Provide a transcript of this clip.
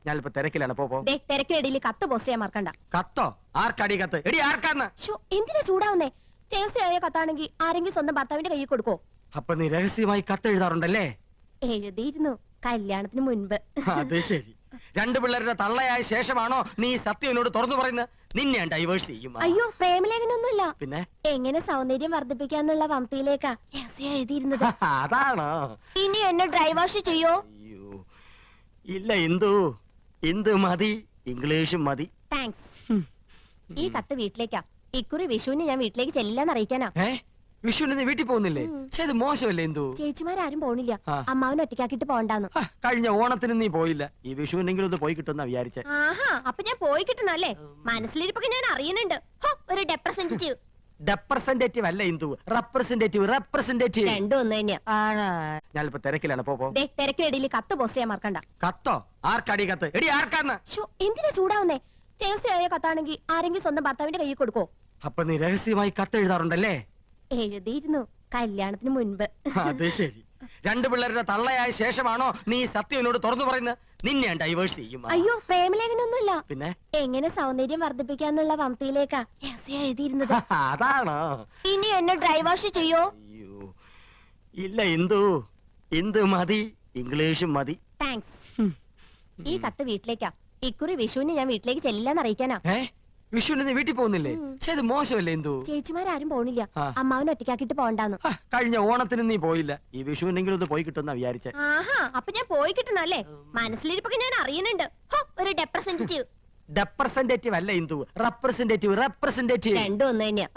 ഞാനിപ്പോ തിരക്കിലാണ്. പോ തിരക്കിനിടയിൽ കത്ത് പോസ്റ്റ് ചെയ്യാൻ മറക്കണ്ട. കത്തോ? ആർക്കടി കത്ത്? എടി ആർക്കാന്ന്? എന്തിനാ ചൂടാവുന്നേ? രഹസ്യമായ കത്താണെങ്കിൽ ആരെങ്കിലും സ്വന്തം ഭർത്താവിന്റെ കയ്യിൽ കൊടുക്കോ? അപ്പൊ നീ രഹസ്യമായി കത്ത് എഴുതാറുണ്ടല്ലേ? എഴുതിയിരുന്നു കല്യാണത്തിന് മുൻപ്. അത് ശരി. രണ്ടു പിള്ളേരുടെ തള്ളയായ ശേഷമാണോ നീ സത്യം എന്നോട് തുറന്നു പറയുന്നത്? നിന്നെ ഞാൻ ഡൈവേഴ്സ് ചെയ്യും. അയ്യോ, പ്രേമലേഖനൊന്നുമില്ല. പിന്നെ എങ്ങനെ സൗന്ദര്യം വർദ്ധിപ്പിക്കാന്നുള്ള വംതിയിലേക്കാ രഹസ്യം എഴുതിയിരുന്നത്. അതാണോ? ഇനി എന്നെ ഡൈവേഴ്സ് ചെയ്യോ? അയ്യോ ഇല്ല, ഇന്ദു മതി, ഇംഗ്ലീഷും മതി. താങ്ക്സ്. ഈ കത്ത് വീട്ടിലേക്കാ. ഇക്കുറി വിഷുവിന് ഞാൻ വീട്ടിലേക്ക് ചെല്ലാന്ന് അറിയിക്കാനാ. വിഷുവിന് നീ വീട്ടിൽ പോകുന്നില്ലേ? ചെയ്ത് മോശമല്ലേ ഇന്ദു? ചേച്ചിമാരും പോണില്ല, അമ്മാവനെ ഒറ്റയ്ക്കാക്കിട്ട് പോണ്ടാന്ന്. കഴിഞ്ഞ ഓണത്തിന് നീ പോയില്ല, ഈ വിഷുവിനെങ്കിലും ഒന്ന് പോയി കിട്ടുന്ന വിചാരിച്ചേ. ആഹാ, അപ്പൊ ഞാൻ പോയി കിട്ടണല്ലേ? മനസ്സിലിരിപ്പൊക്കെ ഞാൻ അറിയുന്നുണ്ട്. ഒരു റെപ്രസെന്റേറ്റീവ്. റെപ്രസെന്റേറ്റീവ് അല്ല ഇന്ദു, റെപ്രസെന്റേറ്റീവ്. രണ്ടും ഒന്ന് തന്നെയാ. ഞാനിപ്പോ തിരക്കിലാണ്. തിരക്കിനിടയിൽ കത്ത് പോസ്റ്റ് ചെയ്യാൻ മറക്കണ്ട. കത്തോ? ആർക്കടി കത്ത്? എടി ആർക്കാന്ന്? എന്തിനാ ചൂടാവുന്നേ? രഹസ്യമായ കത്താണെങ്കിൽ ആരെങ്കിലും സ്വന്തം ഭർത്താവിന്റെ കയ്യിൽ കൊടുക്കോ? അപ്പൊ നീ രഹസ്യമായി കത്ത് എഴുതാറുണ്ടല്ലേ? എഴുതിയിരുന്നു കല്യാണത്തിന് മുൻപ്. അത് ശരി. രണ്ടു പിള്ളേരുടെ തള്ളയായ ശേഷമാണോ നീ സത്യം എന്നോട് തുറന്നു പറയുന്നത്? നിന്നെ ഞാൻ ഡൈവേഴ്സ് ചെയ്യും. അയ്യോ, പ്രേമലേഖനൊന്നുമില്ല. പിന്നെ എങ്ങനെ സൗന്ദര്യം വർദ്ധിപ്പിക്കാന്നുള്ള വംതിയിലേക്കാ രഹസ്യം എഴുതിയിരുന്നത്. അതാണോ? ഇനി എന്നെ ഡൈവേഴ്സ് ചെയ്യോ? അയ്യോ ഇല്ല, ഇന്ദു മതി, ഇംഗ്ലീഷും മതി. താങ്ക്സ്. ഈ കത്ത് വീട്ടിലേക്കാ. ഇക്കുറി വിഷുവിന് ഞാൻ വീട്ടിലേക്ക് ചെല്ലാന്ന് അറിയിക്കാനാ. വിഷുവിന് നീ വീട്ടിൽ പോകുന്നില്ലേ? ചെയ്ത് മോശമല്ലേ ഇന്ദു? ചേച്ചിമാരും പോണില്ല, അമ്മാവനെ ഒറ്റയ്ക്കാക്കിട്ട് പോണ്ടാന്ന്. കഴിഞ്ഞ ഓണത്തിന് നീ പോയില്ല, ഈ വിഷുവിനെങ്കിലും ഒന്ന് പോയി കിട്ടുന്ന വിചാരിച്ചേ. ആഹാ, അപ്പൊ ഞാൻ പോയി കിട്ടണല്ലേ? മനസ്സിലിരിപ്പൊക്കെ ഞാൻ അറിയുന്നുണ്ട്. ഒരു റെപ്രസെന്റേറ്റീവ്. റെപ്രസെന്റേറ്റീവ് അല്ല ഇന്ദു, റെപ്രസെന്റേറ്റീവ്. രണ്ടും ഒന്ന് തന്നെയാ.